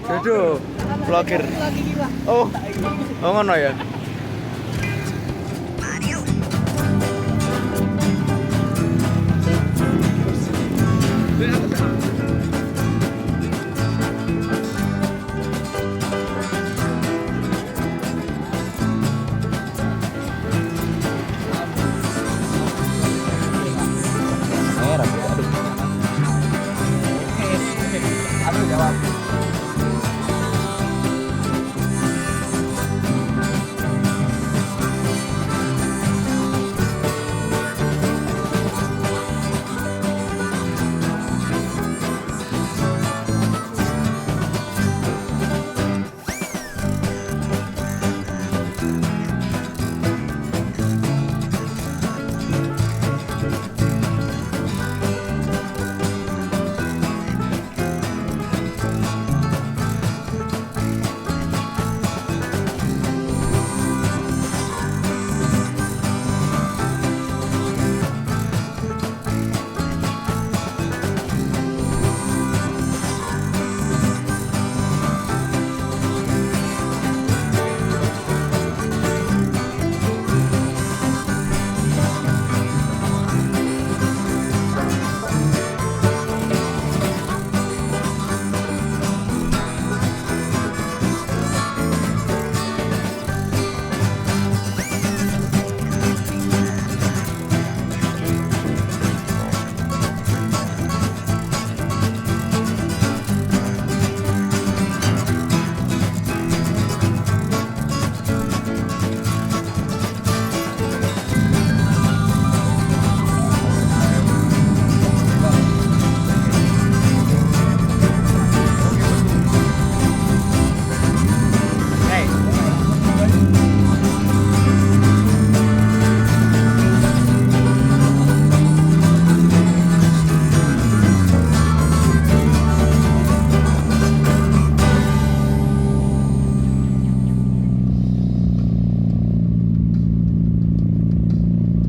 Jojo, vlogger. Oh, oh ngono ya. Aduh jawab.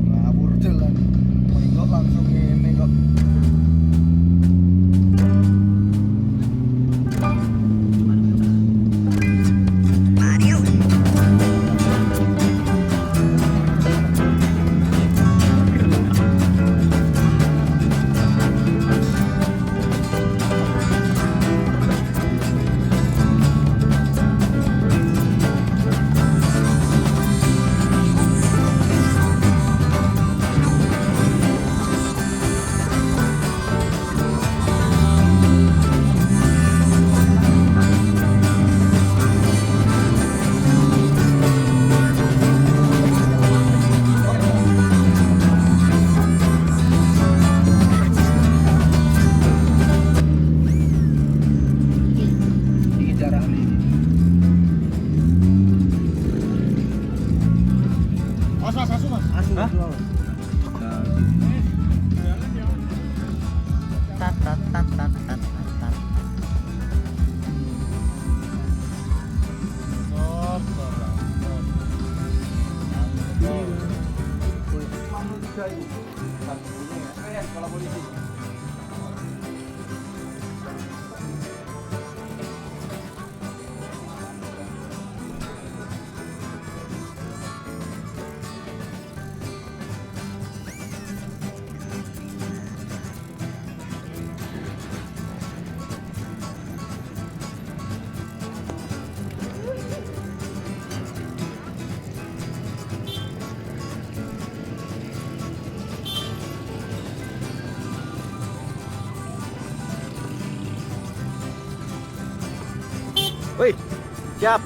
Ngawur jalan. Kok langsung ini kok. Iki jarak nih. Mas, asu mas. Asu. Hah? Tat tat tat tat tat tat. Kalau polisi. Wih, siap.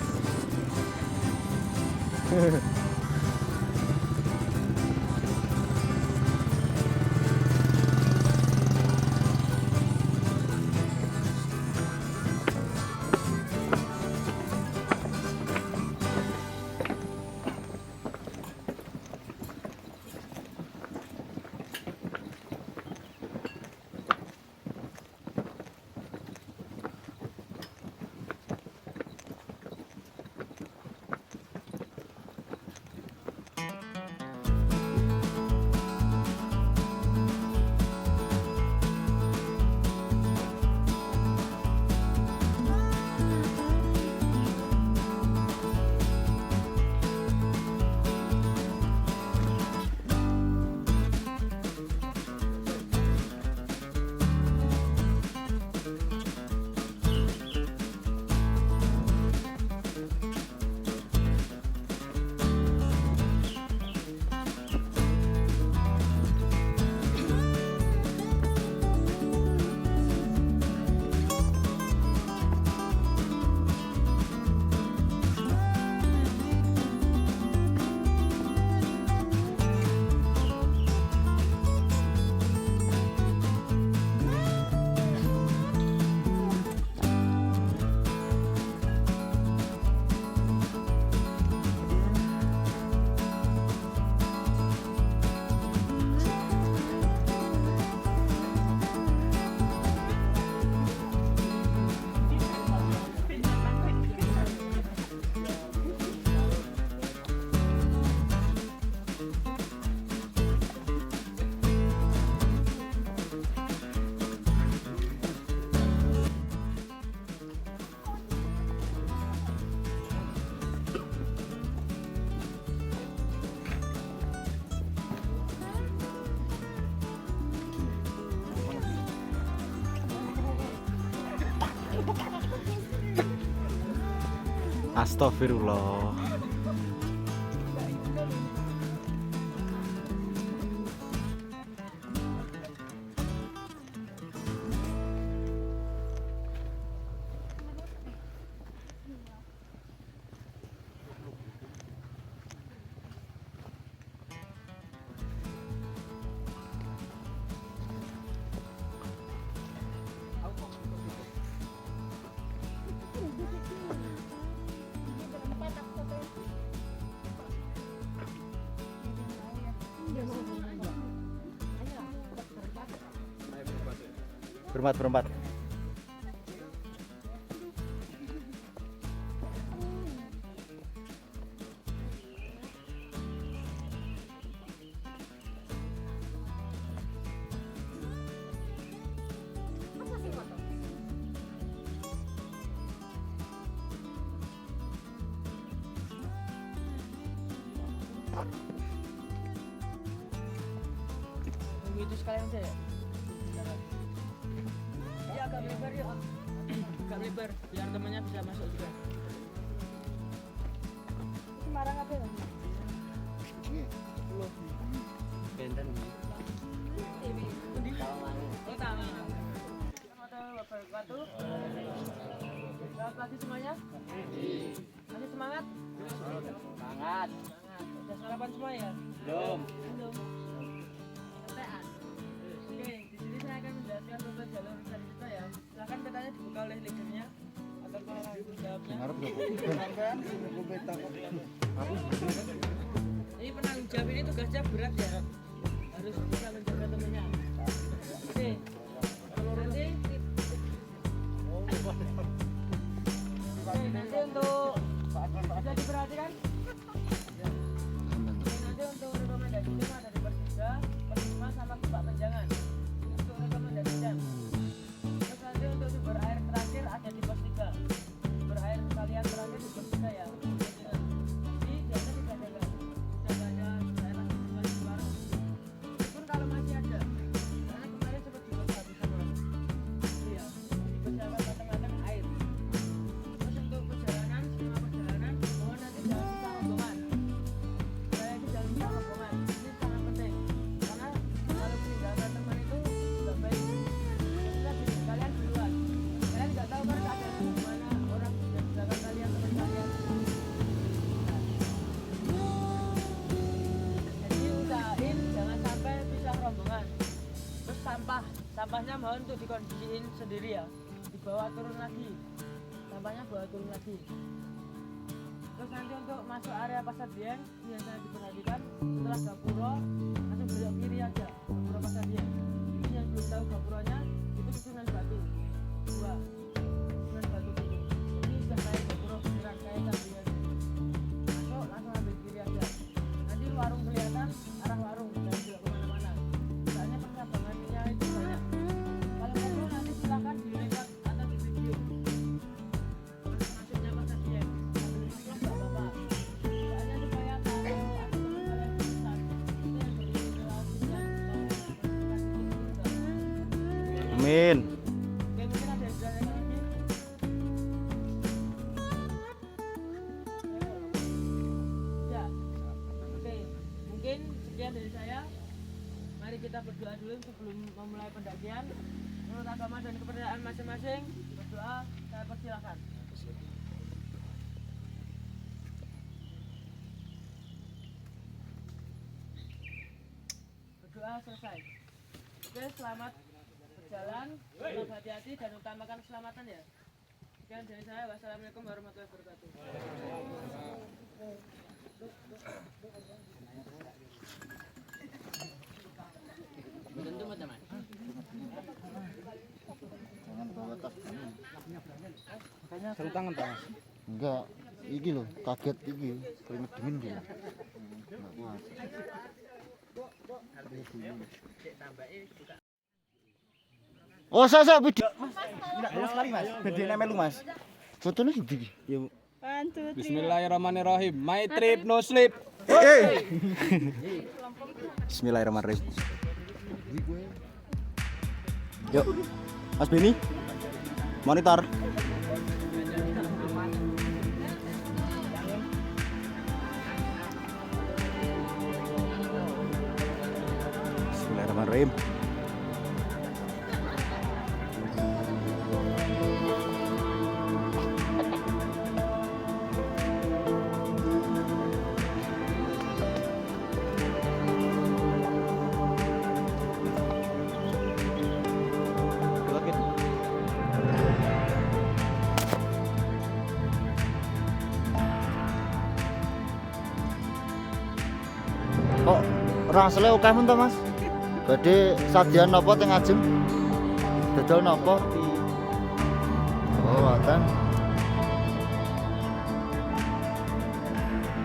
Astagfirullah. Berempat. Itu sekalian aja ya? Iya agak lebar ya. Agak lebar biar temannya bisa masuk juga. Semarang apa ya? Belum. Benten. Oh tangan. Assalamualaikum wabarakatuh. Selamat pagi semuanya. Masih semangat? Semangat. Udah sarapan semua ya? Belum. Oke, di sini saya akan menjelaskan tentang jalur kita ya. Silakan petanya dibuka oleh leadernya atau penanggung jawabnya. Ini penanggung jawab ini tugasnya berat ya. Harus bisa menjaga temannya. Oke. Nanti untuk bisa diperhatikan. Nanti untuk rekomendasi tema dari Persija, Persima sama Bapak Menjangan. Untuk rekomendasikan. Terus nanti untuk sumber air terakhir ada di pos 3. Sumber air kalian terakhir di pos 3 ya. Jadi biasa dijaga. Jaganya daerah di baru. Meskipun kalau masih ada. Karena kemarin sempat juga kehabisan orang. Iya. Dipersiapkan matang-matang air. Terus untuk perjalanan, skema perjalanan, mohon nanti jangan lupa rombongan. Saya itu jangan lupa rombongan. Ini sangat penting. Karena kalau meninggalkan teman itu nggak baik. Kita bikin kalian duluan. Kalian nggak tahu kan keadaan di mana orang yang meninggalkan kalian teman kalian. Jadi usahain jangan sampai pisah rombongan. Terus sampahnya mohon untuk dikondisiin sendiri ya. Dibawa turun lagi. Sampahnya bawa turun lagi. Terus nanti untuk masuk area Pasar Dieng biasanya diperhatikan setelah Gapuro langsung belok kiri aja Gapuro Pasar Dieng. Ini yang belum tahu Gapuronya itu Sunan Batu 2 Sunan Batu 1. Ini sudah kayak Gapuro beneran kayak Sabian. Masuk langsung ambil kiri aja. Nanti warung kelihatan arah warung jangan belok kemana-mana. Soalnya persabangannya itu banyak. Kalau perlu nanti silakan direkod atau di video. Masuknya Pasar Dieng. Soalnya supaya kalau ada teman kalian besar, itu yang jadi relasi yang Amin. Oke, mungkin ada yang jalan lagi. Ya. Oke, mungkin sekian dari saya. Mari kita berdoa dulu sebelum memulai pendakian. Menurut agama dan kepercayaan masing-masing, berdoa saya persilakan. Berdoa selesai. Oke, selamat berjalan, tetap hati-hati dan utamakan keselamatan ya. Sekian dari saya. Wassalamualaikum warahmatullahi wabarakatuh. Jangan bawa tas. Sarung tangan, Mas. Enggak, iki lho, kaget iki, keringet dingin dia. Enggak kuat. Oh, saya video. Enggak terus sekali, Mas. Bedene melu, Mas. Fotonya gede. Yuk. Bismillahirrahmanirrahim. My trip no sleep. Bismillahirrahmanirrahim. Yuk. Mas Beni. Monitor. Bismillahirrahmanirrahim. Kok rangsele akeh men to, Mas? Badhe sajian napa teng ajeng? Dodol napa? Oh, ngoten.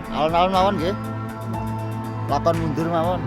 Alon-alon mawon nggih. Lakon mundur mawon.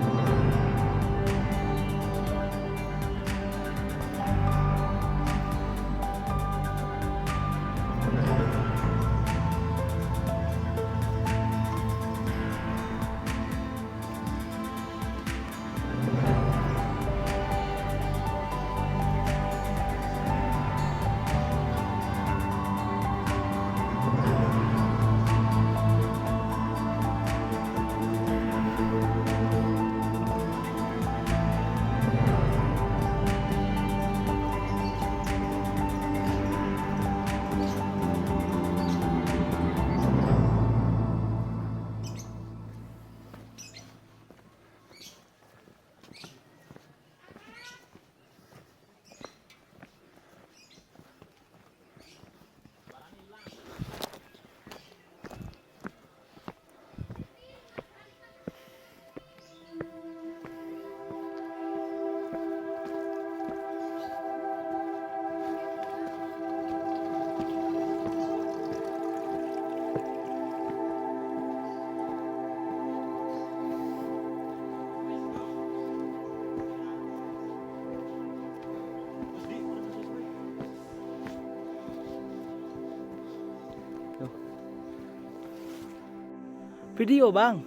Video, Bang.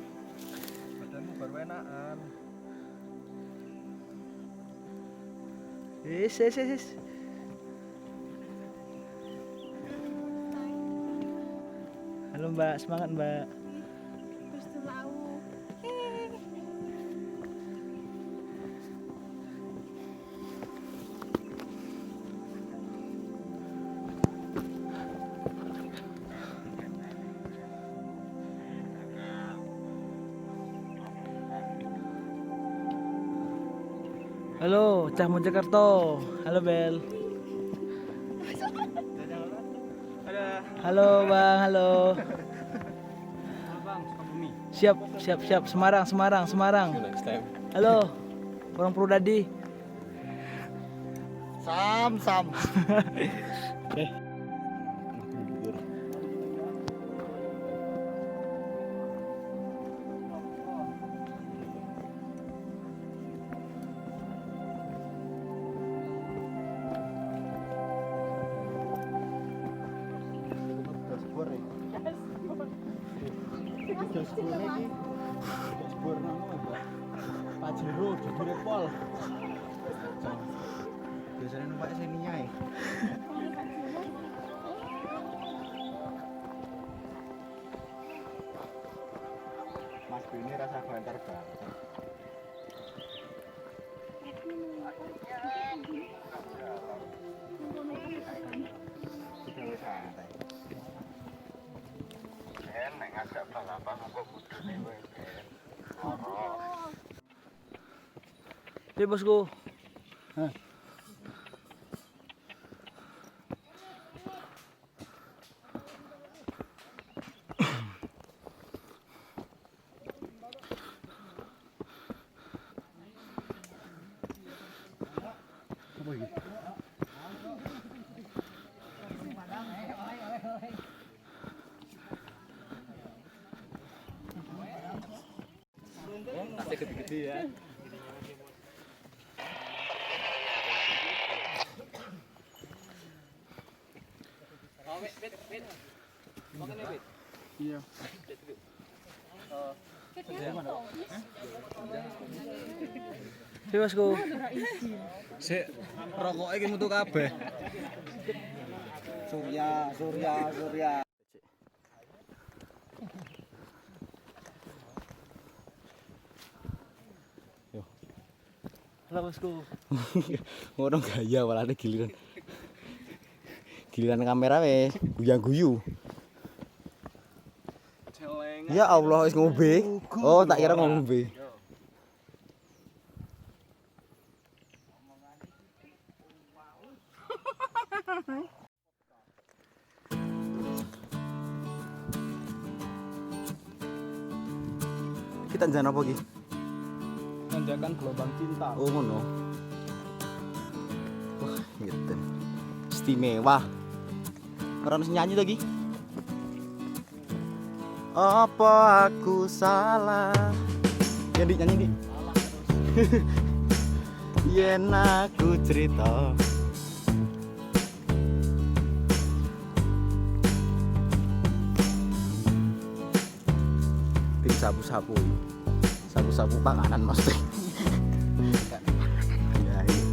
Badanmu baru enakan. Yes. Halo Mbak, semangat Mbak. Halo, Cah Mojokerto. Halo Bel. Halo Bang, halo. Bang, Sukabumi. Siap. Semarang. Next time. Halo, orang Purwodadi. Sam. Oke. Pajero jebule pol. Biasanya numpak sini ae. Mas Bini rasa banter banget. Sudah wis santai. Nek ngajak balapan kok kudune kowe. Oke bosku. Nanti gede-gede ya. Iya. Bosku. Sik, rokoke iki metu kabeh. Surya. goblok bosku. Ngono gaya walane giliran. Giliran kamera wis guyang-guyu. Ya Allah wis ngombe. Oh, tak kira ngombe. Kita njan apa iki? Tanjakan gelombang cinta. Oh ngono. Wah, gitu. Istimewa. Ora mesti nyanyi lagi. Apa aku salah? Ya Dik, nyanyi Dik. Yen aku cerita. Tim sapu-sapu. Sapu-sapu panganan mesti. Ya, iya.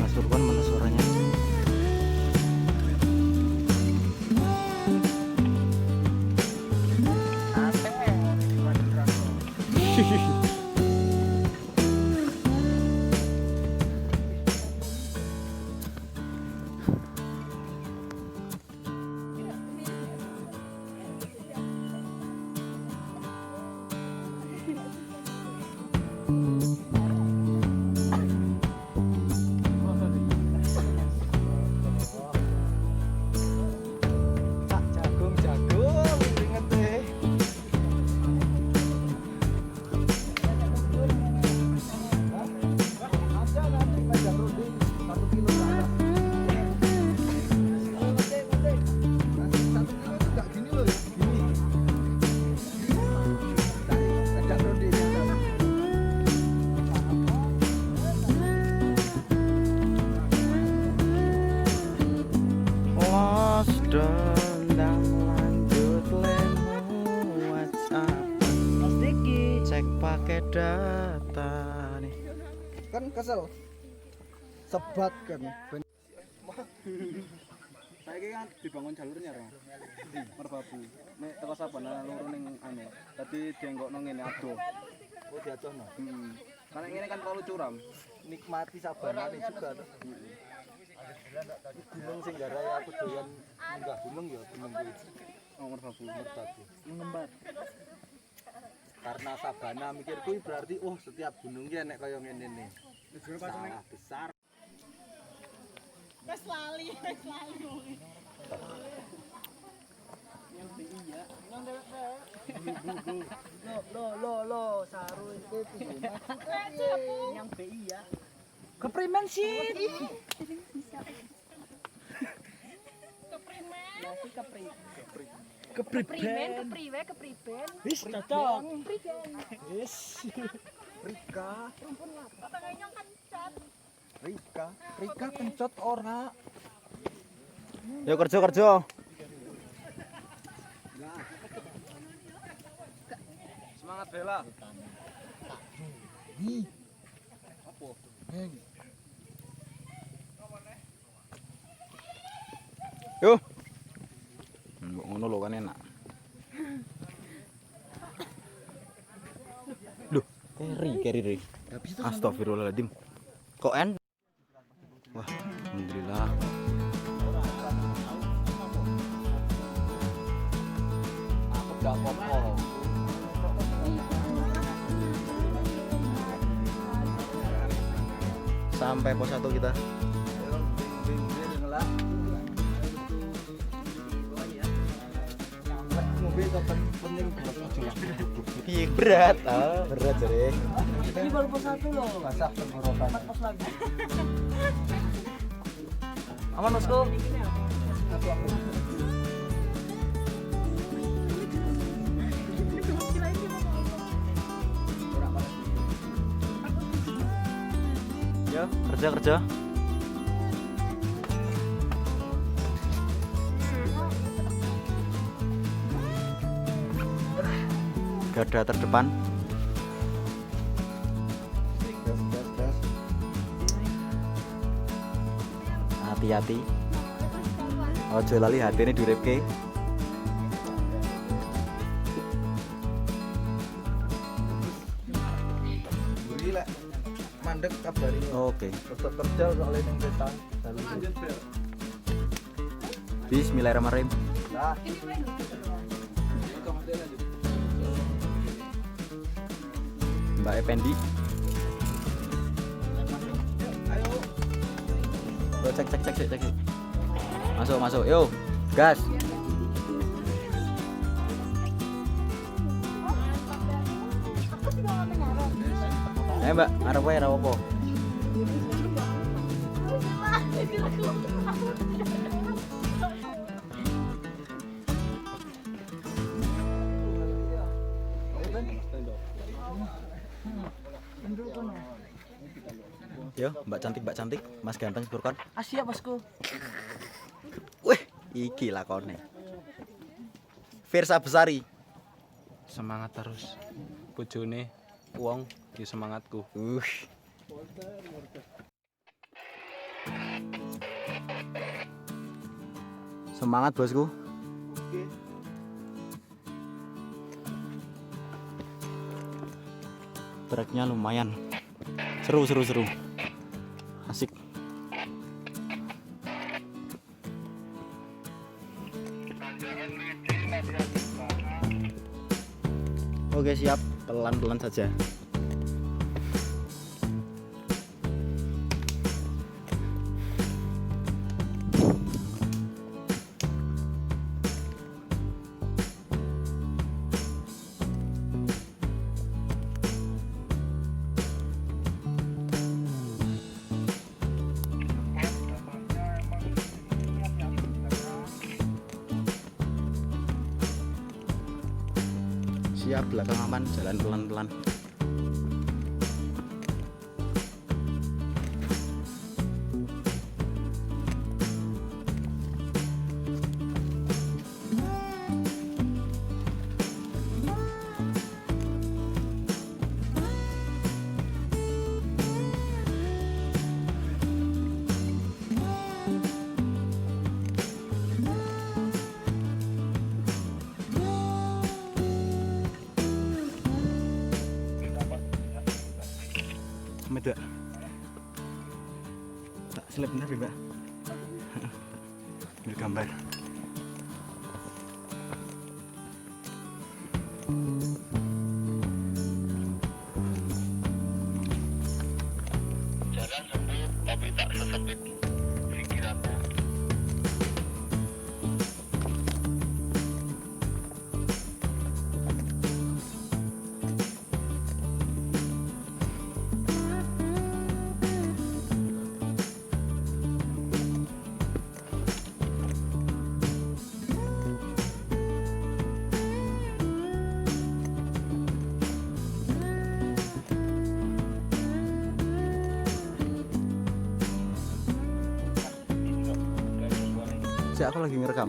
Mas Urban mana suaranya? Jagung, inget deh. Lost dendam lanjut lemu WhatsApp. Cek pakai data nih. Kan kesel. Sebat kan. Saiki kan dibangun jalurnya Ro. Merbabu. Nek teko Sabana loro ning anu. Dadi dienggokno ngene adoh. Oh diadohno. Karena ngene kan terlalu curam. Nikmati sabanane juga tuh. Gunung sing garai aku doyan munggah gunung ya gunung kuwi. Oh, merbabu. Mengembar. Karena sabana mikir kuwi berarti oh setiap gunung ki enek kaya ngene ne. Salah besar. Wes lali. Lo, saru itu yang BI ya. Keprimen sih. Keprimen. Wis cocok. Wis. Rika. Rika kencot ora. Yo kerja. Semangat Bella. Apa? Yo. Mbok ngono lho kan enak. Duh, keri. Astagfirullahaladzim. Kok en? Wah, alhamdulillah. Aku gak apa-apa. Sampai pos 1 kita. Iya berat, berat jadi. Ini baru pos 1 loh. Masak tenggorokan. 4 pos lagi. Aman bosku. Ya, kerja. Garda terdepan. Gas. Hati-hati. Ojo lali hatine diuripke. Buri lek mandek kabari. Oke. Tetep kerja soalnya ning desa. Bismillahirrahmanirrahim. Nah, Mbak Ependi. ayo. Yo, cek. Masuk. Yo, gas. Mbak, arep wae ra apa. Yo, Mbak cantik, Mas ganteng Burkon. Siap bosku. Wih, iki lakone. Firsa Besari. Semangat terus. Bojone wong di semangatku. Semangat bosku. Treknya lumayan. Seru. Asik. Oke, siap. Pelan-pelan saja. Siap, belakang aman, jalan pelan-pelan. Mbak, tak selip bener ya Mbak. Ambil gambar. Jalan sempit tapi tak sesempit pikiranmu. Aku lagi ngerekam.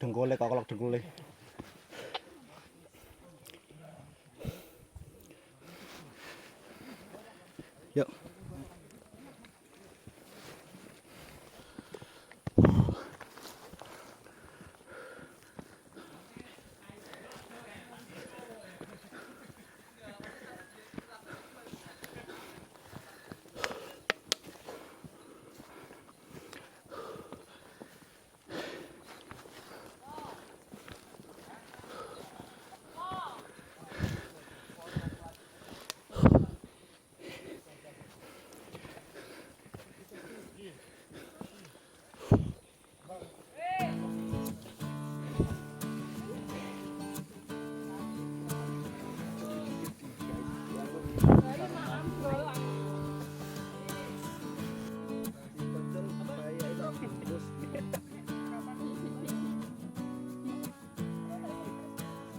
Dengkule kokolok dengkule. Yuk.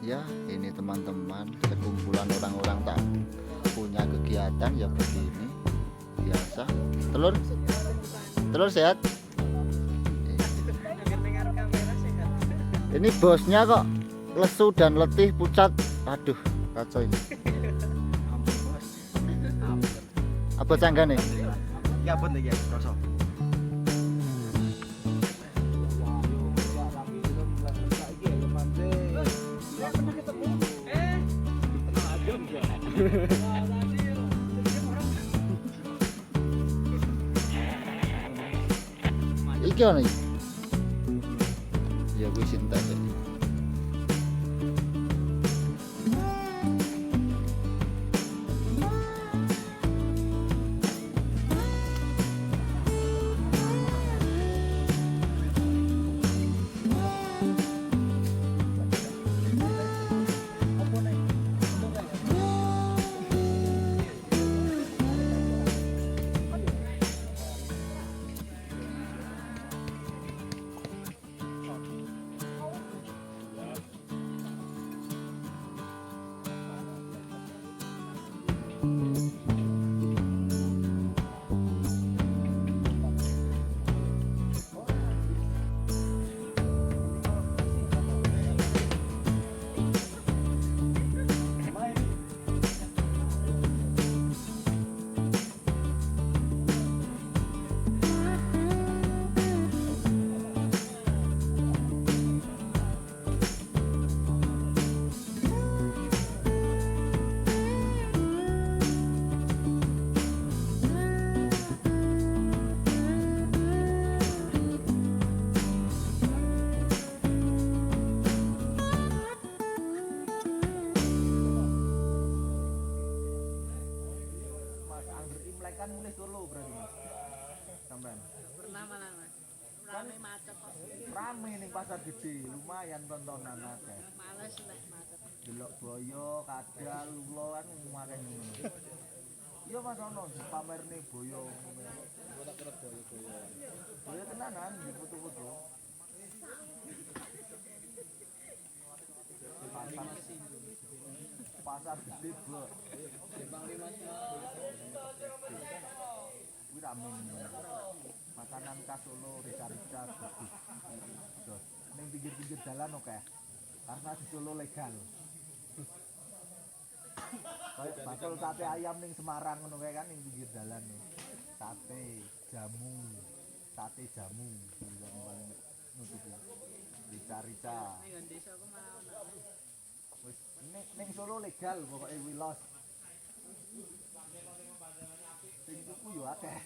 Ya, ini teman-teman, sekumpulan orang-orang tak punya kegiatan ya begini. Biasa. Telur? Telur sehat? Ini bosnya kok lesu dan letih, pucat. Aduh, kacau ini. Apa canggane? Ya pun ya, kosong. Iki ana iki. Ya kuwi cinta deh. Kan mulai Solo berarti Mas. Sampean. Pernah malah Mas. Rame macet kok. Rame ning pasar gede, lumayan tontonan akeh. Males nek macet. Delok boyo, kadal, ulo kan akeh ngono. Iya Mas ono pamerne boyo. Ora tak kira boyo-boyo. Boyo tenanan di foto-foto. Pasar gede, Bro. Kuwi rame. Makanan khas Solo, rica-rica bagus. Terus ning pinggir-pinggir jalan oke. Karena di Solo legal. Kayak bakul sate ayam ning Semarang ngono kae kan ning pinggir dalan. Sate jamu. Sate jamu. Paling nutup. Rica-rica. Ning desa ku malah ono. Wis ning Solo legal pokoke wilos. Sing tuku yo akeh.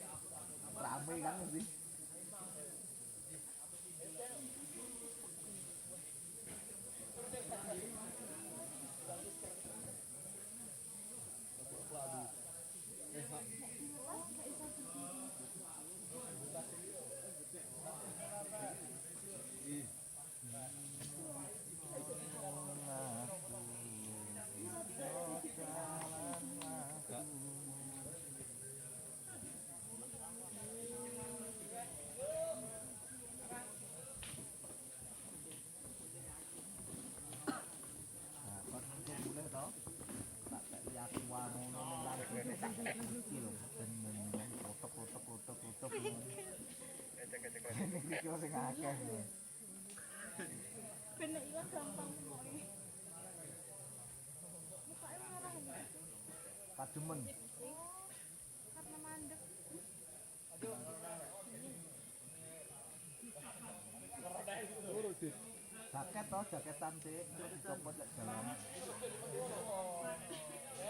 Rame kan mesti. Kademen. Jaket toh, jaketan sih, terus dicopot lek jalan.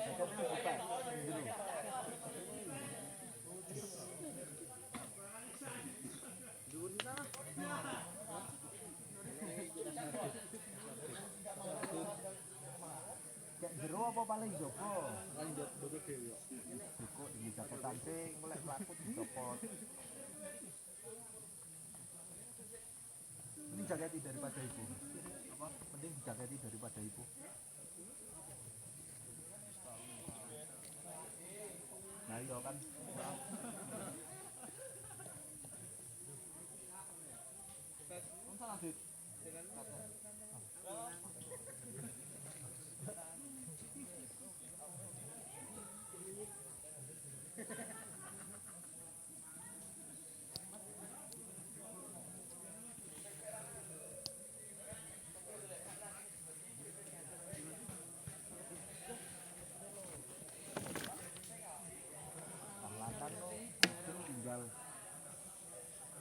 Jaketnya buka, biru. Kayak jero apa paling jopo? Paling joko dhewe. Joko di jaketan sih, mulai pelakut dicopot. Ini jaketi daripada ibu. Apa? Mending jaketi daripada ibu. Nah iya kan. Salah, Dit. Perlahan lo tinggal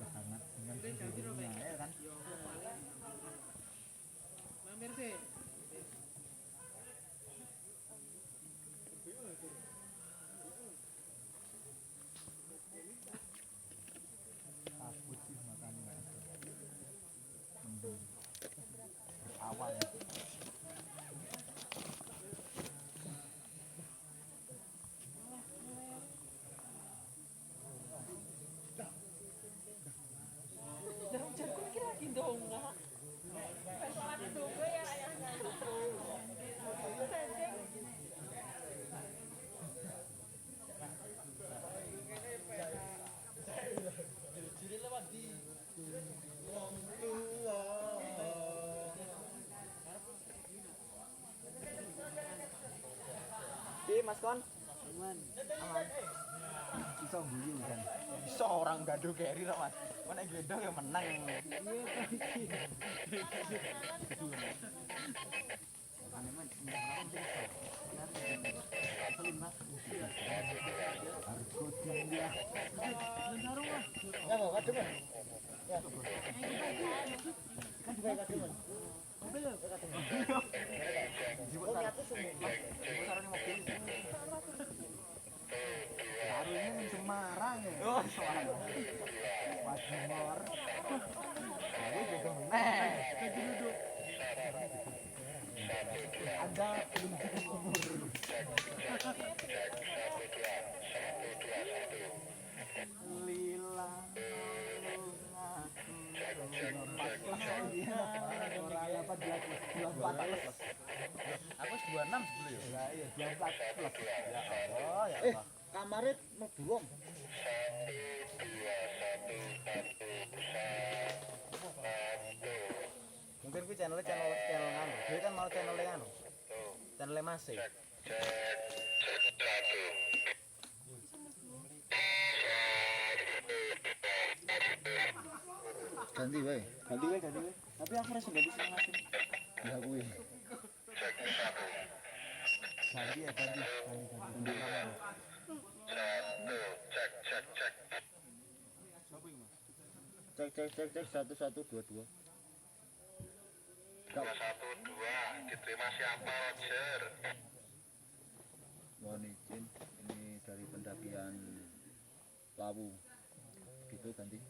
hangat dengan sendirinya ya kan. Takut sih makannya mending berawan. Mas Kon. Bisa guyu kan. Bisa orang gaduh keri lah Mas. Mana gendong yang menang. Harga tinggi. Ya, Pak, kadung. Ya. Kan juga kadung. Taruhnya di Semarang ya. Oh, Pas Timor. Aku juga menang. Anda belum cukup umur. Lila. aku 26 sebelum ya. Iya, 24 plus. Ya Allah, ya Allah. Kamare mlebu wong. Mungkin kuwi channel nganu. Dia kan mau channel nganu. Channel Mas. Ganti wae. Ganti wae. Tapi aku rasa ganti sing Mas. Ya kuwi. Ganti ya, ganti. Cek 1122. 212 diterima siapa Roger? Mohon izin, ini dari pendakian Lawu. Gitu ganti.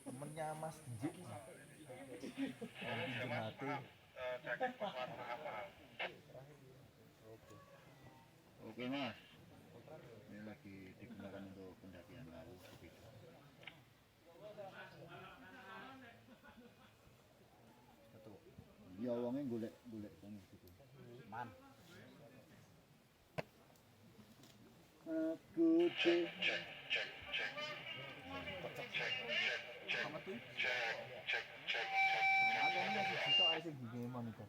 Temennya Mas Jik. Yang pinjam hati. Oke Mas. Ini lagi digunakan untuk pendakian Lawu gitu. Ya wonge golek kono gitu. Man. Aku cek. Ada yang bisa aja gini monitor.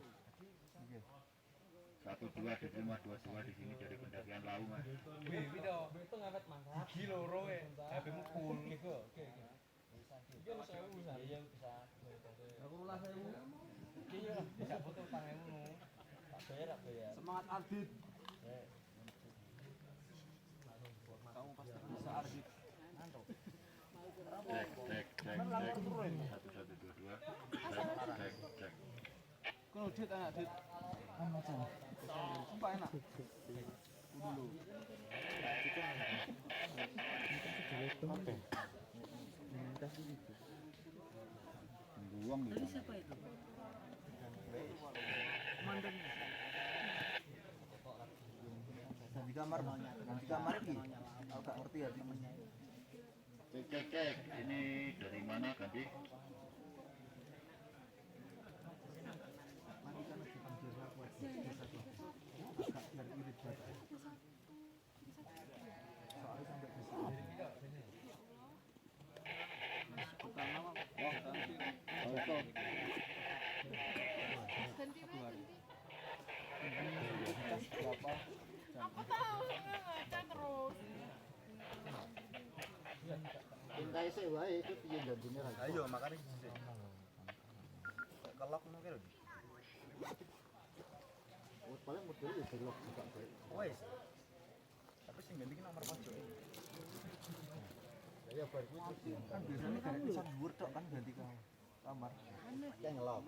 12 diterima 22 di sini dari pendakian Lawu Mas. Gigi loro e. HP-mu full. Oke. Iki ono 1000 bisa. Iya bisa. Aku ulah 1000. Iki yo bisa foto tangemu nu. Tak bayar. Semangat Ardit. Kamu pasti bisa Ardit. Cek 1122. Cek. Kono Dit enak Dit. Sumpah enak. Dulu. Buang gitu. Siapa itu? Di kamar ini. Aku gak ngerti ya. Cek. Ini dari mana ganti? Aku tahu, ngecek terus. Rese wae itu piye janjine ra. Ayo makane kelok ngono ki lho. Paling model ya delok juga bae. Wes. Tapi sing ganti ki nomor pojok. Ya bar kuwi Kan biasanya kan bisa dhuwur tok kan ganti kamar. yang ngelok.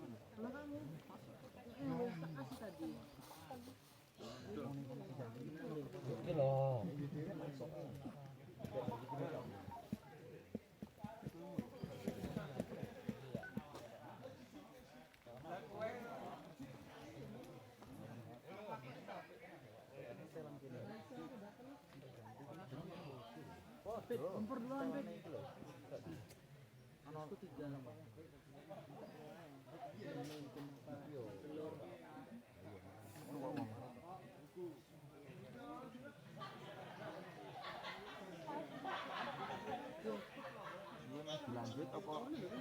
Iya Mas dilanjut apa?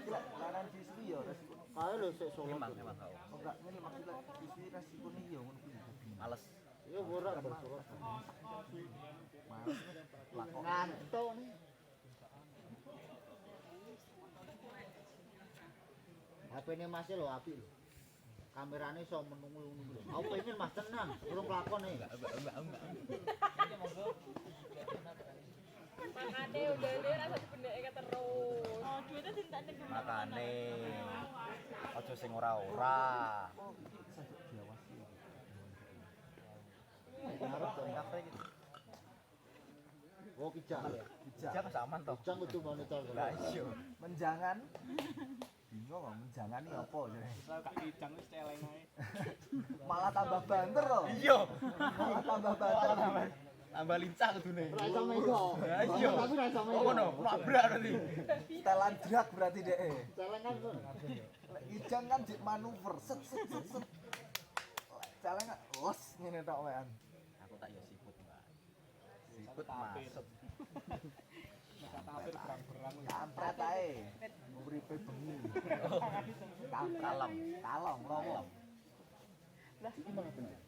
Lek laran siswi ya resiko. Kae lho sik solo. Emang kau. Oh enggak ngene maksudnya siswi resikone ya ngono kuwi. Males. Ya ora bersoro. Males lakon. Ngantuk nih. HP-ne Mas lho apik lho. Kamerane iso menunggu ngono lho. Aku pengen Mas tenan, urung kelakon e. Makane udane rasa dibendeke terus. Oh, duitnya dintakne gimana? Makane aja sing ora-ora. Ngarep to. Kafe iki. Oh kijang. Jangan saman toh. Kijang kudu monitor. Lah iya. Menjangan. Bingung kok menjangan iki apa jare. Kak kijang wis celeng ae. Malah tambah banter loh. Iya. Malah tambah banter. Tambah lincah kudune. Ora iso mego. Lah iya. Tapi ora iso mego. Oh ngono, nabrak berarti. Setelan drag berarti dek. Celengan pun. Lek kijang kan jek manuver set set set set. Celeng kan los ngene tok wean. Aku tak ya siput, Mbak. Siput masuk. Kampret ae. Uripe bengi. Kalong lomo.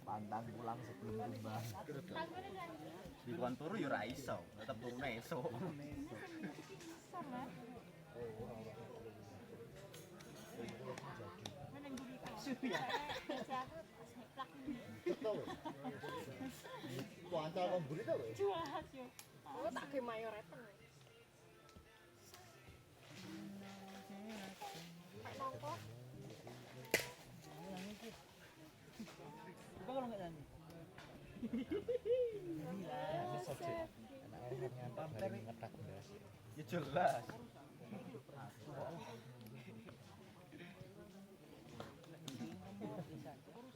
Pantang pulang sebelum tumbang. Dikon turu ya ora iso, tetep turune esuk. Betul. Kuantal pemburi to lho. Oh, tak ge mayoreten. Pak Nongko. Coba kalau nggak nyanyi. Ya jelas.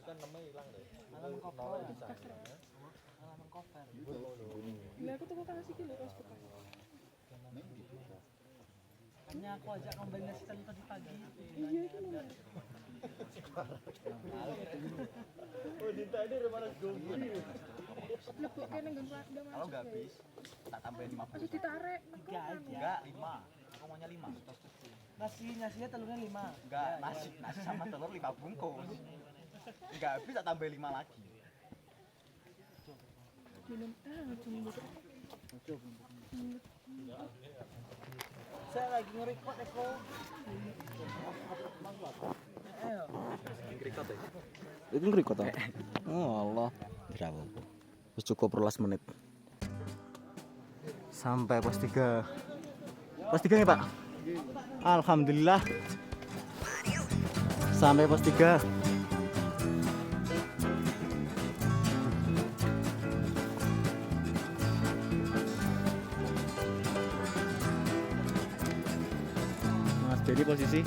Kan namanya hilang deh. Alam cover. Alam cover. Lah aku tuku kasih ki lho Mas bukan. Hanya aku ajak kombinasi tadi pagi. Iya itu lho. Oh, Dinta ini remanas gomburi. Lebok kene nggon keluarga Mas. Kalau nggak habis, tak tambahin 5 Aku bungkus. ditarik. Tiga aja. Enggak, 5. Aku maunya 5. Nasinya telurnya 5. Enggak, nasi sama telur 5 bungkus. Enggak habis tak tambahin 5 lagi. Minum cuma Saya lagi nge-record Eko. Ayo. Itu ngerikot ta? Oh Allah. Berapa? Wis cukup 12 menit. Sampai pos 3. Pos 3 nih, Pak. Alhamdulillah. Sampai pos 3. Mas jadi posisi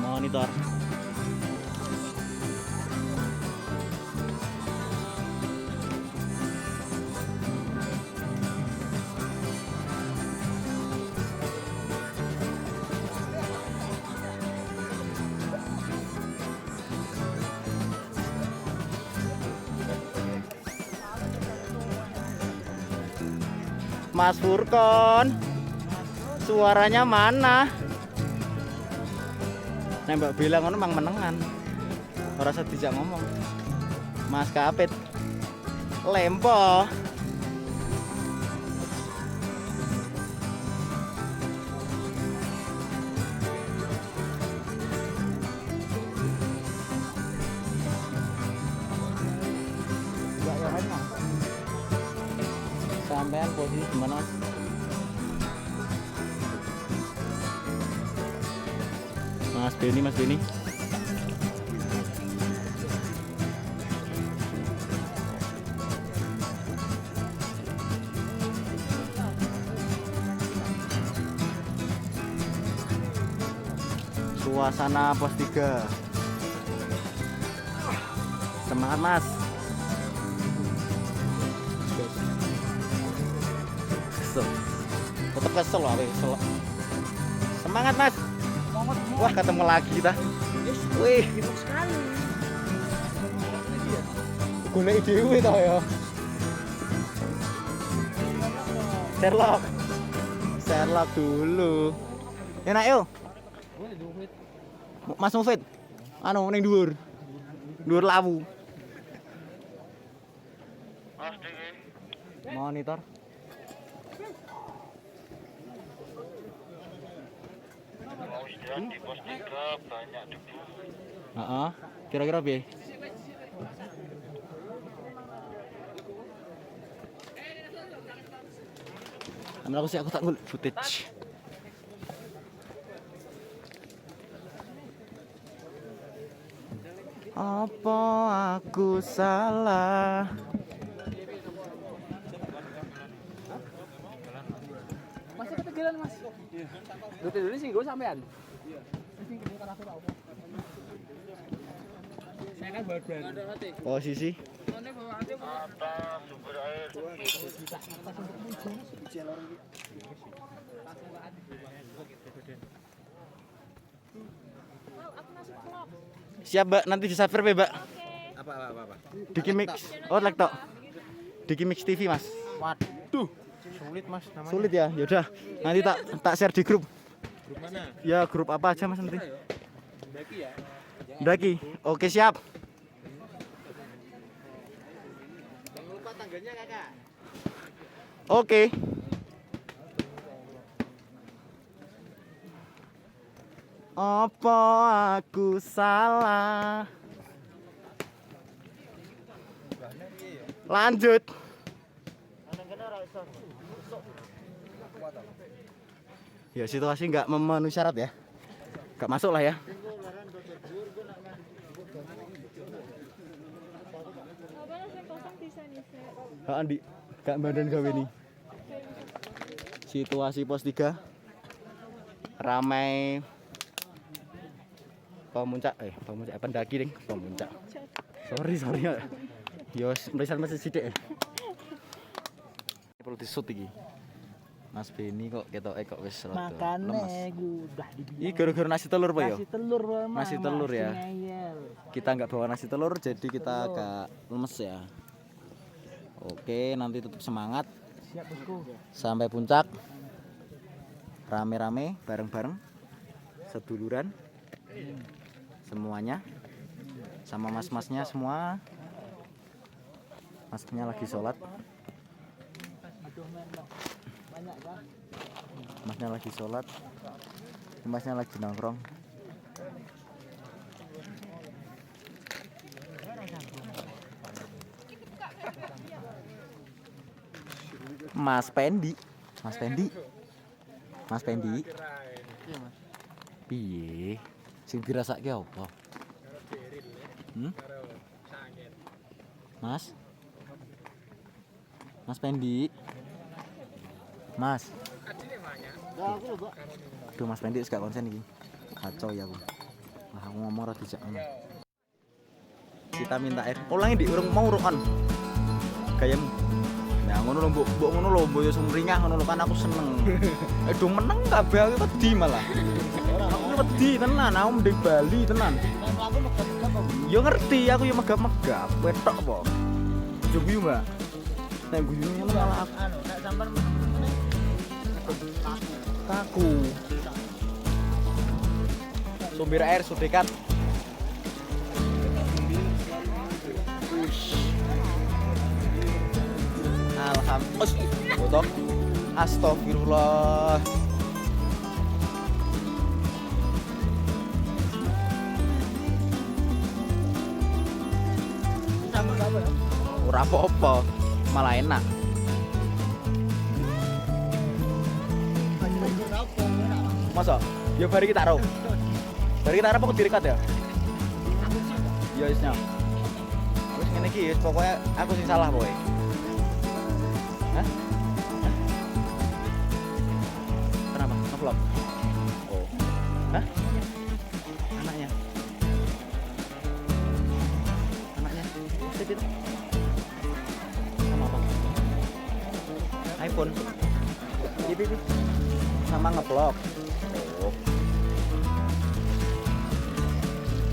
monitor. Mas Furkon, suaranya mana? Nembak bilang ngono mang menengan. Ora usah dijak ngomong. Mas Kapit. Lempo. Sampean posisi di mana? Mas Beni, Mas Beni. Suasana pos 3. Semangat Mas. Kesel. Tetap kesel loh, kesel. Semangat Mas. Wah, ketemu lagi kita. Wih, sekali. golek dhewe to ya. Sherlock. Sherlock dulu. Enak yo. Mas Mufid. Anu ning dhuwur. Dhuwur lawu. Mas Dewi, Monitor. mau istirahat di pos 3 banyak debu. Heeh. Kira-kira piye? Ambil aku sih aku tak ngul footage. Apa aku salah? Masih ketinggalan Mas. Lu tidurnya sih gue sampean. Saya kan baru. Posisi Atas sumber air. siap Mbak, nanti di subscribe ya Mbak. Apa? Diki Mix. Oh, like tok. Diki Mix TV Mas. Waduh. Sulit Mas namanya. Sulit ya. Yaudah, nanti tak share di grup. Grup mana? Ya grup apa aja Mas nanti. Daki ya. Daki. Oke, siap. Jangan lupa tangganya Kakak. Oke. Apa aku salah? Lanjut. Ya situasi nggak memenuhi syarat ya. Nggak masuk lah ya. Andi, Kak badan gawe nih. Situasi pos 3 ramai pemuncak pendaki nih pemuncak. Sorry ya. Yos merisan masih sidik ya. Perlu disut iki. Mas Beni kok ketok kok wis rada Makane udah dibilang. Iki gara-gara nasi telur Pak ya? Nasi telur Mas. Nasi telur ya. Kita nggak bawa nasi telur jadi kita agak lemes ya. Oke, nanti tetap semangat. Siap Bosku. Sampai puncak. Rame-rame, bareng-bareng. Seduluran. Semuanya. Sama mas-masnya semua. Masnya lagi sholat. Masnya lagi sholat. Masnya lagi nongkrong. Mas Pendi. Piye? Sing dirasake apa? Mas Pendi. Mas. Aduh Mas Pendi gak konsen iki. Kacau ya aku. Wah, aku ngomong ora dijak ngono. Kita minta air. Ulangi di urung mau on. Gayam. Nah ngono lho mbok ngono lho mbok yo sumringah ngono lho kan aku seneng. Aduh meneng kabeh aku wedi malah. Aku wedi tenan, aku mending Bali tenan. Yo ngerti aku yo megap-megap, wetok apa. Yo guyu, Mbak. Nek guyu ngono malah aku Nek sampean kaku. Sumber air sudekat. Alhamdulillah. Astagfirullah. Ora apa-apa, malah enak. Masa? Ya bari kita ro. Bari kita apa kok direkat ya? Ya wis nya. Wis ngene iki wis pokoknya aku sing salah pokoke. Hah? Kenapa? Ngevlog? Oh. Hah? Anaknya. Anaknya. Sip itu. Sama apa? iPhone. Iya, sama ngevlog. Oh.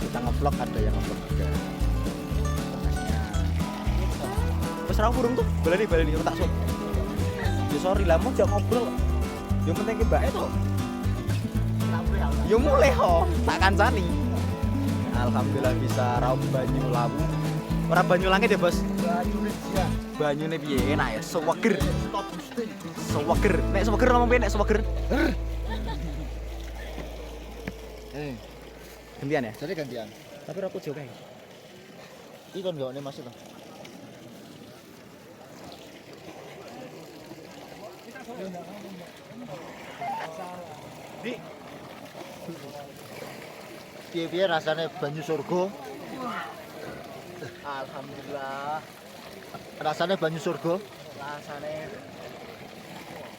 Kita ngevlog ada yang ngevlog juga. Wes ra burung tuh, baleni tak sok. Ya sorry lah mau jangan ngobrol. Yang penting ki mbake to. Ya mulai ho, tak kancani. Alhamdulillah bisa raup banyu lawu. Ora banyu langit ya, Bos. Banyune piye enak ya, seweger. Seweger. Nek seweger ngomong piye nek seweger? Gantian ya? Jadi gantian. Tapi aku jauh kae. Iki kon gak Mas itu. Di Piye-piye rasane banyu surga? alhamdulillah Rasane banyu surga? rasane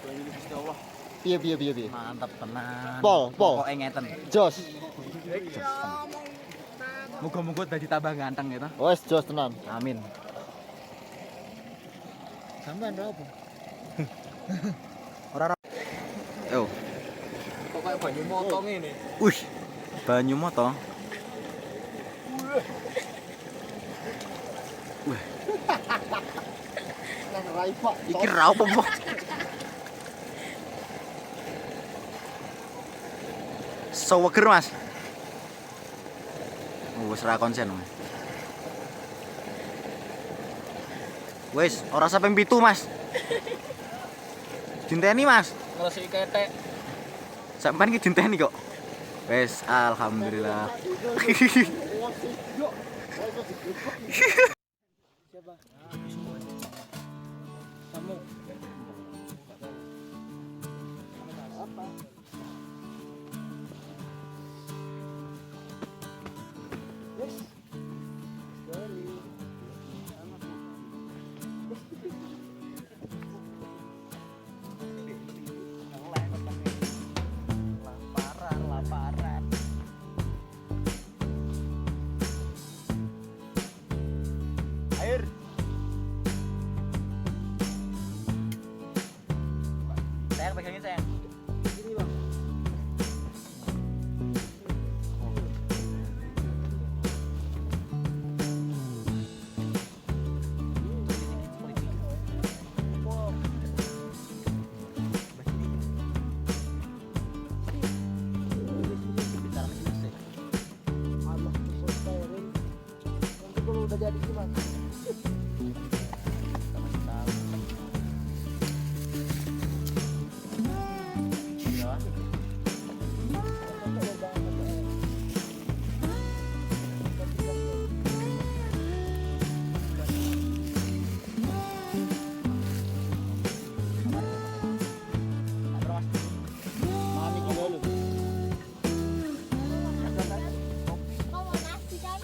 banyu Gusti Allah Piye? mantap tenan. Pol. Pokoke ngeten. Jos. Muga-muga dadi tambah ganteng ya ta. Wes jos tenan. Amin. Sampean ra apa? Ora. Yo. Pokoke banyu moto ngene. Wih. Banyu moto. Wah, Nang rai Pak. iki ra apa-apa. Seweger, Mas. Wis ra konsen, Mas. Wis, ora sampe 7, Mas. Dinteni, Mas. Ngresi ketek. Sampeyan iki dinteni kok. Wis, alhamdulillah. Kamu. Laparan. Air. Sayang pegangin sayang. Ini, Bang. Udah jadi gimana? Kau mau nasi kan?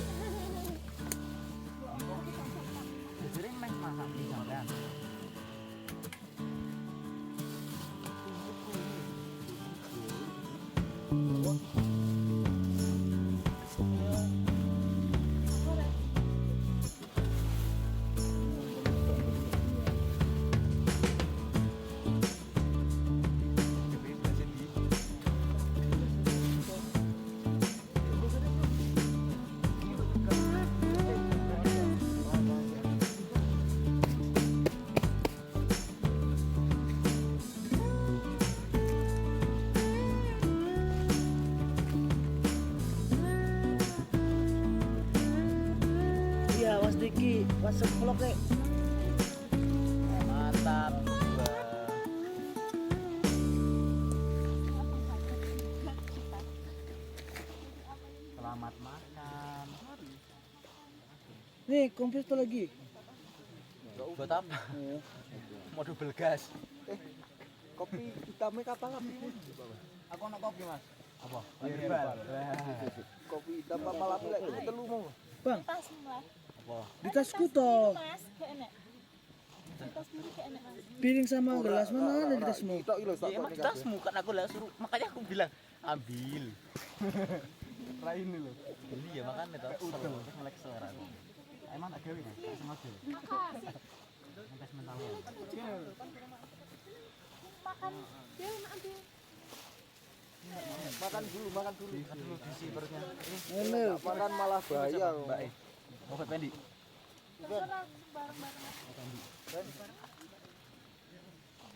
Iya, Mas Diki, masuk vlog deh. Mantap. Selamat makan. Nih, komplit tuh lagi. Buat apa? Mau double gas. Kopi hitamnya kapal api. Aku nak kopi, Mas. Apa? Herbal. Kopi hitam kapal api lek telu mau. tasmu lah. Apa? Di tasku toh. Mas, gak enak. Di tas dulu gak enak, Mas. Piring sama gelas mana ada di tasmu? Tok iki lho Ya emang di tasmu kan aku lah suruh. Makanya aku bilang ambil. Ra ini lho. Beli ya makan itu. Terus ngelek selera aku. Emang tak gawe, Mas? Tak sengaja. Makasih. Ngetes mental. Makan. Ya, ambil. Makan dulu. Kan dulu diisi perutnya. Ini Makan malah bahaya. Mbak. Mau Pendi. Terserah bareng-bareng.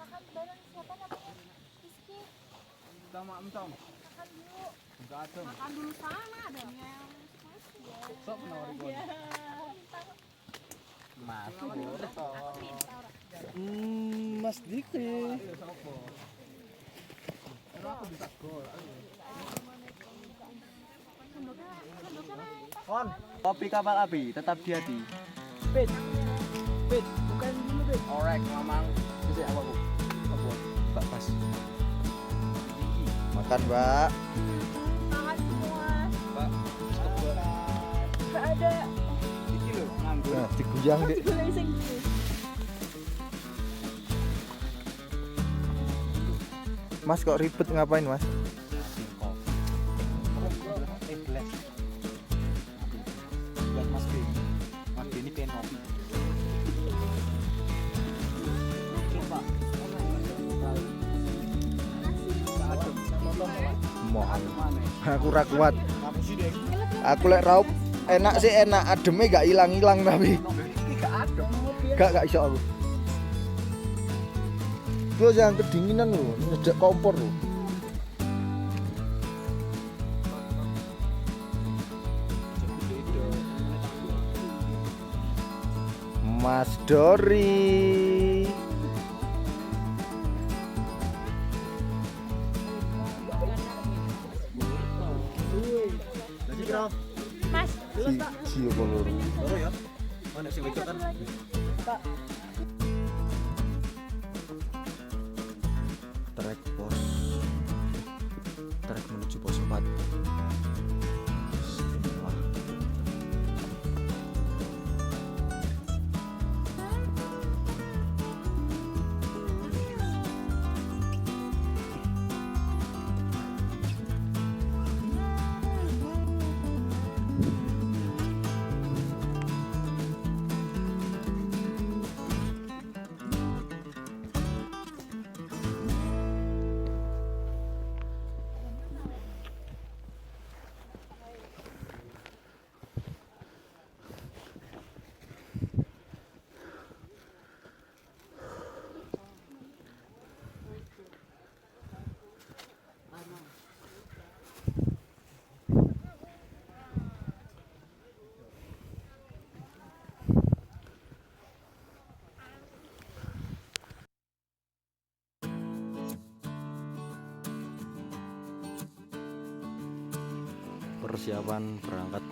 Makan bareng siapa namanya? Rizky. Sama entong. Makan dulu. Enggak ada. Makan dulu sana adanya. Sok menawari kon. Mas. Mas Diki. Kon, kopi kapal api tetap di hati. Pit, bukan dulu Pit. Orek, mamang. Bisa apa bu? Apa? Mbak pas. Makan, Mbak. Makan semua. Mbak. Gak ada. Iki lho, nganggur. Nah, diguyang Dik. Gulai sing gini. Mas kok ribet ngapain, Mas? Gelas. Buat Mas B. Mas B ini pengen kopi. Pak. Mohon. Aku ra kuat. Aku lek raup enak sih enak, ademe gak hilang-hilang tapi. Gak iso aku. Itu yang kedinginan loh, ngejek kompor loh. Mas Dori. Mas, Si apa loro? Loro ya. Mana sing wedok kan? Trek pos. Trek menuju pos 4. Wah. Persiapan berangkat.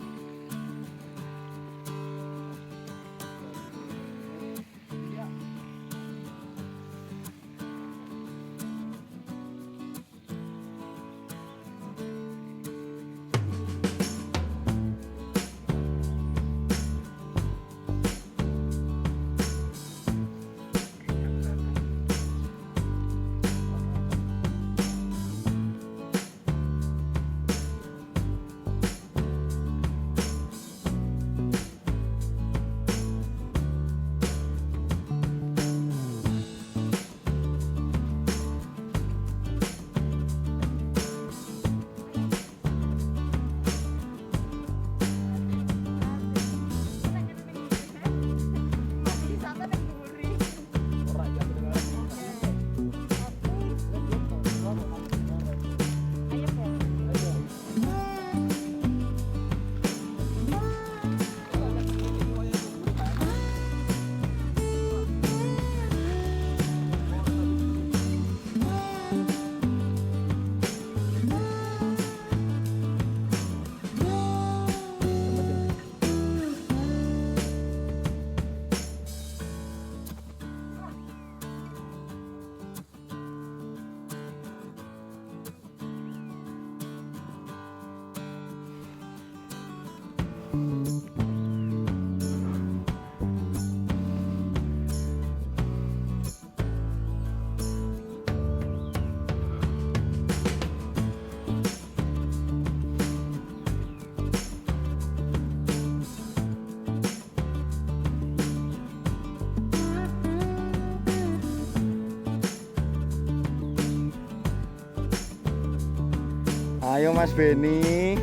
Ayo Mas Beni.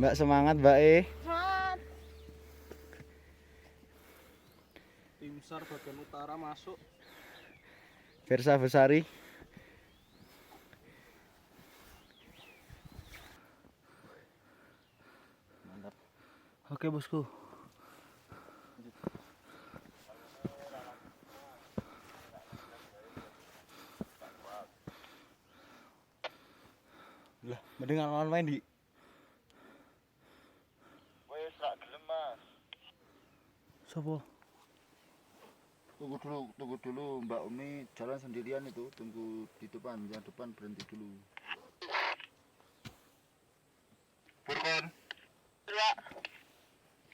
Mbak semangat Mbak Tim SAR bagian utara masuk. Versa Besari. Mantap. Oke bosku. Lah, mending lawan main di. Wes rak gelem Mas. Sopo? Tunggu dulu Mbak Umi jalan sendirian itu, tunggu di depan, yang depan berhenti dulu. Burkon.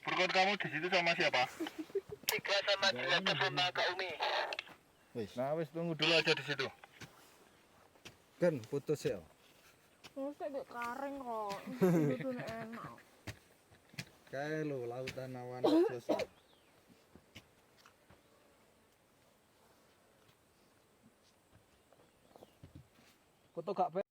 Burkon kamu di situ sama siapa? 3 sama di atas sama Kak Umi. Nah wes tunggu dulu aja di situ. Kan putus ya. Masa gak kareng kok. Itu enak. Kayak lo lautan awan selesai. Foto gak pe.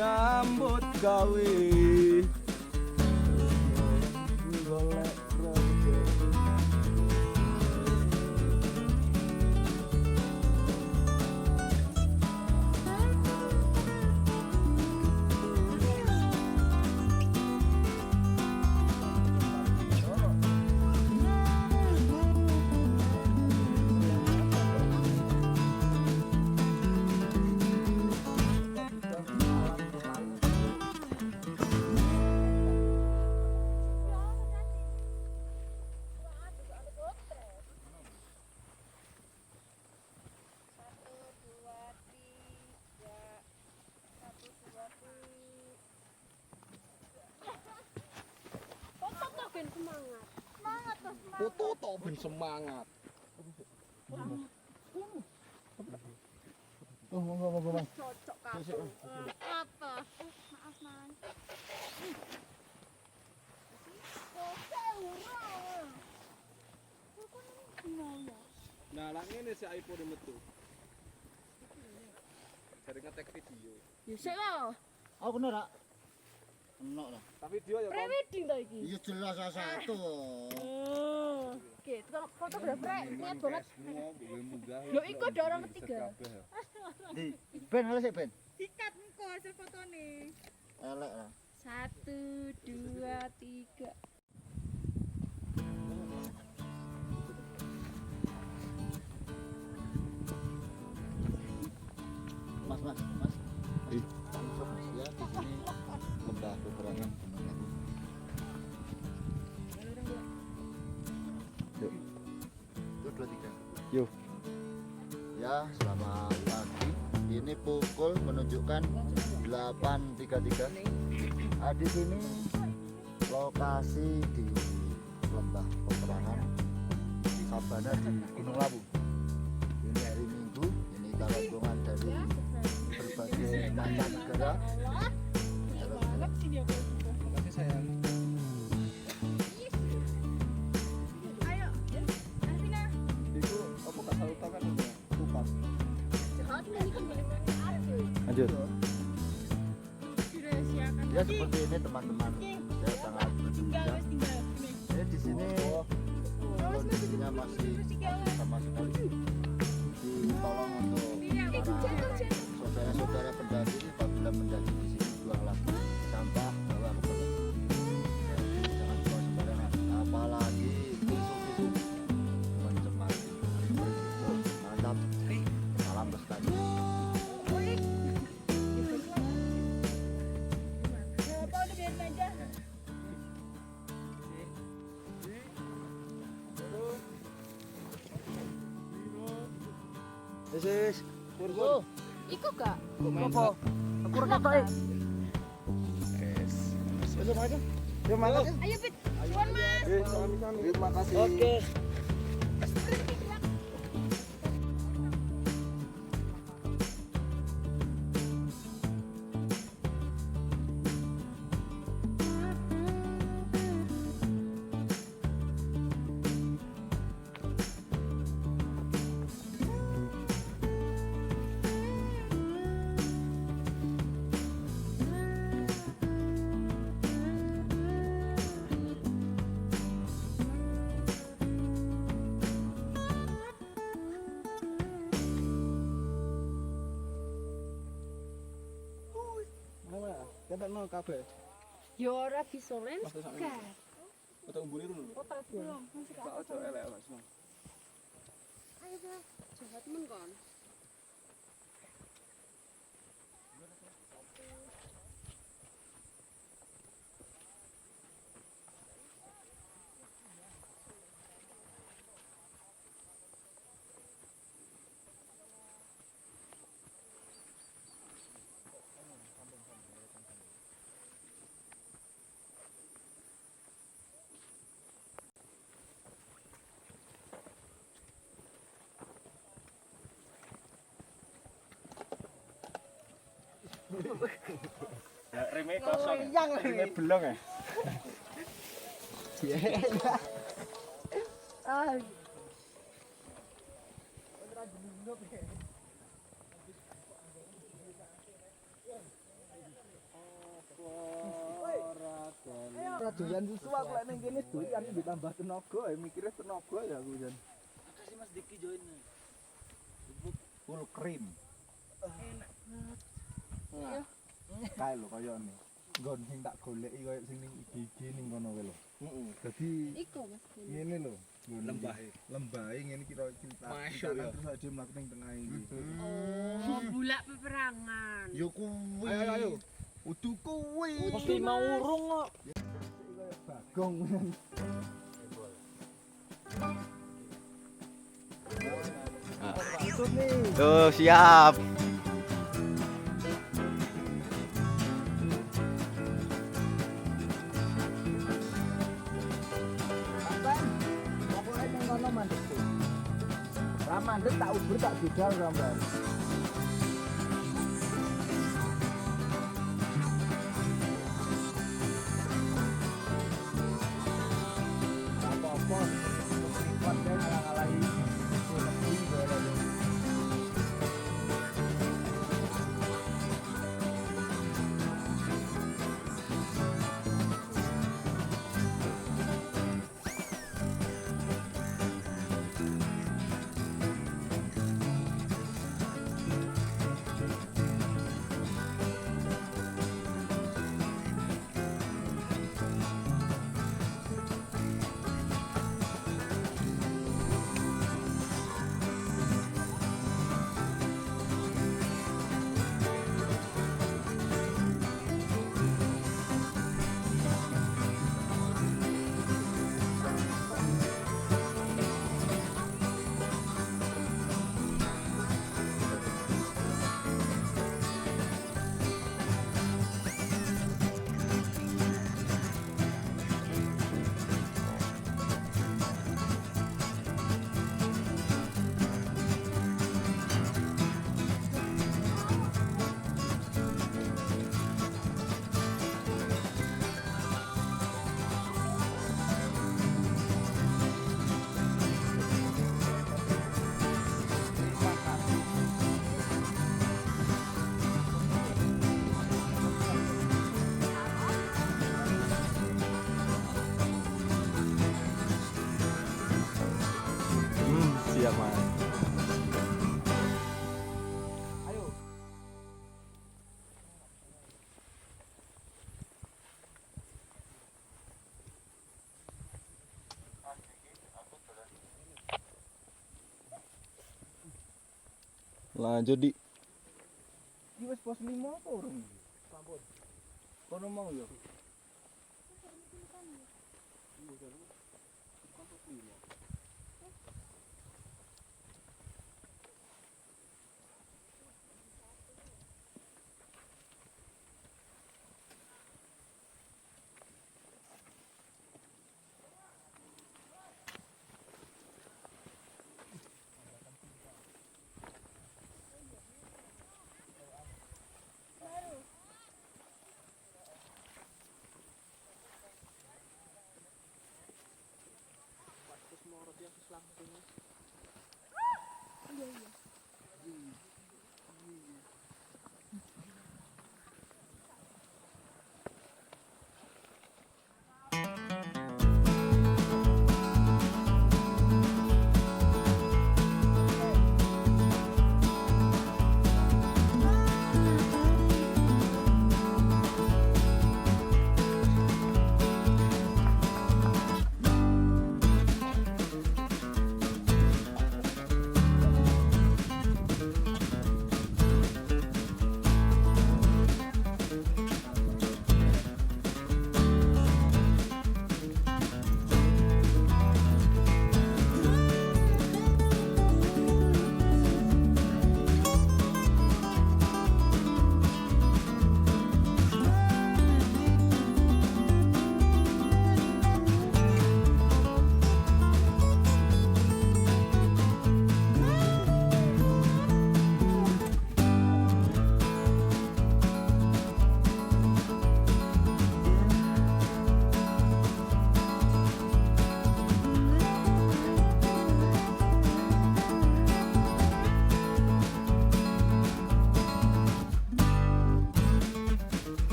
Nyambut gawe golek rezeki. Foto tok ben semangat. Oh, monggo Mas. Cocok kabeh. Apa? Maaf, Mas. Nah, lah ngene si iPhone metu. Sering ngetek video. Ya sik lho. Aku kena rak. Enak lah. Tapi video ya kan. Pre-wedding to iki. Iya jelas satu. Oke, tukang fotografer niat banget. Yo iku ada orang ketiga. Ben harus sih Ben. Sikat engko hasil fotone. Elek lah. 1 2 3. Mas. Ya di sini lembah peperangan. Yuk. Itu 23. Yuk. Ya, selamat pagi. Ini pukul menunjukkan 8.33. Di sini lokasi di lembah peperangan Sabana di Gunung Lawu. negara. Allah. Banget sih dia kayak gitu. Makasih sayang. Ayo. Arvina. Itu apa kasar utama kan udah tupat. Jahat ini kan boleh main aja. Lanjut. Dirahasiakan. Ya seperti ini teman-teman. Saya sangat Tinggal bergembira. wes tinggal. Nih. Ya di sini kondisinya masih sama sekali ditolong untuk para saudara-saudara pendaki apabila mendaki di sini buanglah sampah bawa ke bawah. Jangan buang sembarangan, apalagi tisu-tisu mencemari. Mantap, salam bestari. Apa udah biarin aja. Yes. Pur. Ikut gak? Apa? Aku rekam tak? Besok aja. Yuk mangkat ya. Ayo Pit. Suan Mas. Terima kasih. Oke. Mana? Kita no kabeh. Ya ora bisa men. Mas sak. Foto umbune dulu. Kota belum. Tak ojo elek Mas. Ayo Bang. Jahat men kon. Reme kosong. Reme belong ya. Ah. Radoyan susu aku lek ning kene doyan ditambah tenaga ya mikirnya tenaga ya aku jan. Makasih Mas Diki join. Full cream. Enak banget. Nah, kae lho kaya ngene. Nggon sing tak goleki kaya sing ning IG ning kono kae lho. Heeh. Dadi Iku Mas. ngene lho. Lembahe. Lembahe ngene kira cerita. Masya Allah. Terus aja mlaku ning tengah iki. Oh, bulak peperangan. Yo kuwi. Ayo. Udu kuwi. Mesti mau urung kok. Bagong. Itu nih. Tuh, siap. Sampai aku ae nang kono mandek. Ra mandek tak ubur tak budal sampean. Apa-apa. Kon dhewe ngalah-ngalahi. Lanjut di. Iki wis pos 5 apa urung iki? Sampun. Kono mau yo.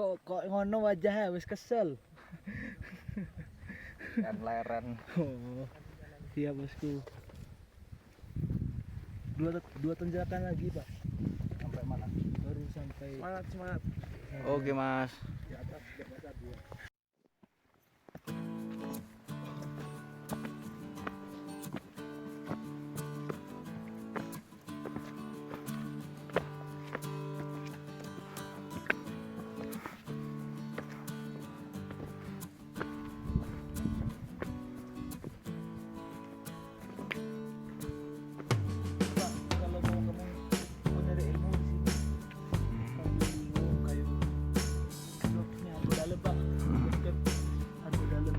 Kok ngono wajahnya wis kesel. Kan leren. Oh. Siap bosku. Dua tanjakan lagi, Pak. Sampai mana? Baru sampai. Semangat. Oke, Mas. Di atas biasa 2. Kalau mau kamu nyari ilmu di sini, kamu kayu bloknya aku dalam, Pak. Bokep aku dalam.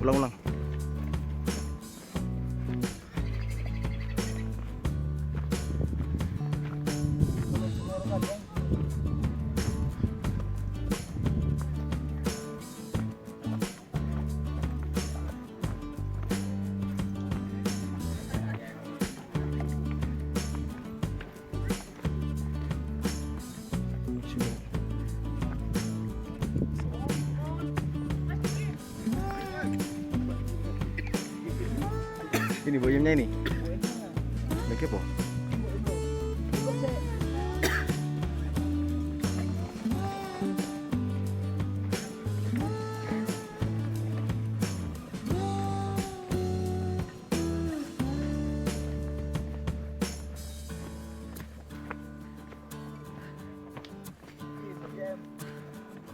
Ulang. Ini boyemnya ini. Lagi apa?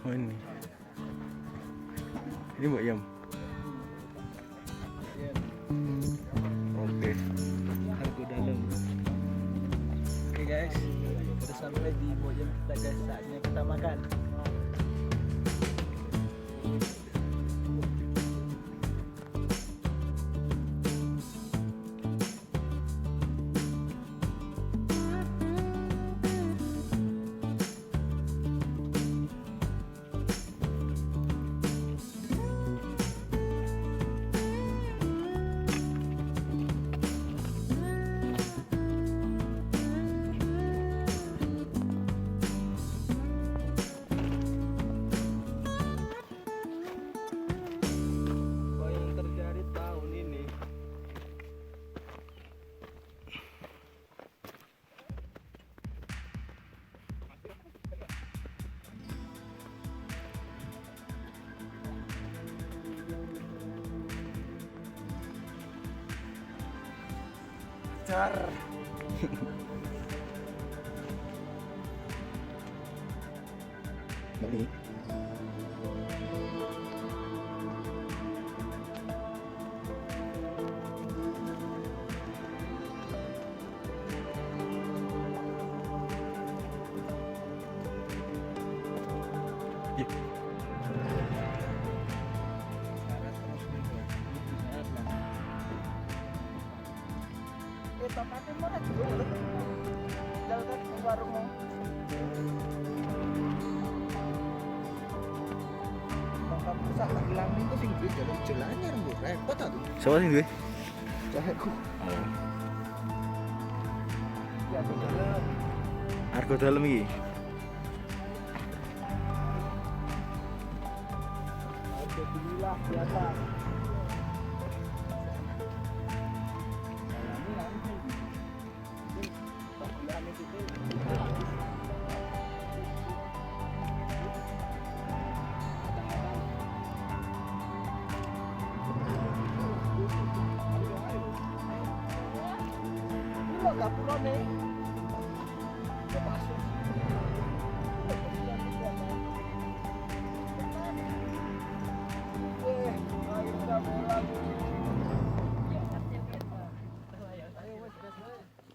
Oh ini. Ini Mbak Yam. Oke. Argo dalam. Oke guys, sudah sampai di Bojem kita guys. Saatnya kita makan. Dar. Ini. Topatnya mana juga jalan ke warung topat pusat tak hilang itu sing duwe jalan jalannya rembuk repot tuh Siapa sih gue? jaheku Oh. ya jalan Argo dalam iki. alhamdulillah biasa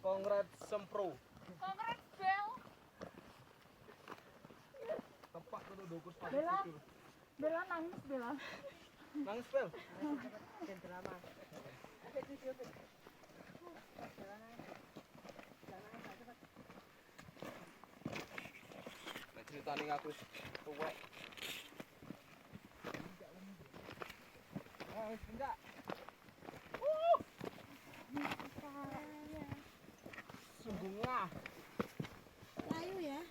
Kongres Sempro. Kongres bel. Tempat kudu dukus Bella. Bella nangis Bella. nangis bel. Nek ceritane aku wis tuwek. Wis enggak. Sungguh ngah. Layu ya.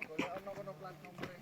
Golek ono kono plat nomore.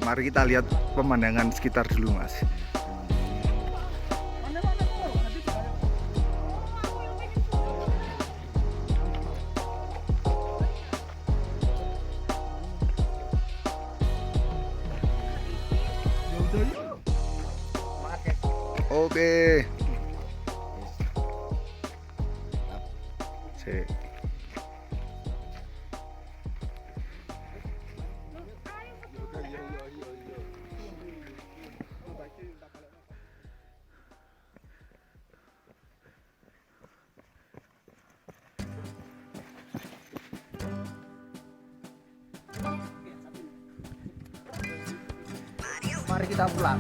Mari kita lihat pemandangan sekitar dulu, Mas. Oke. Sik. Mari kita pulang.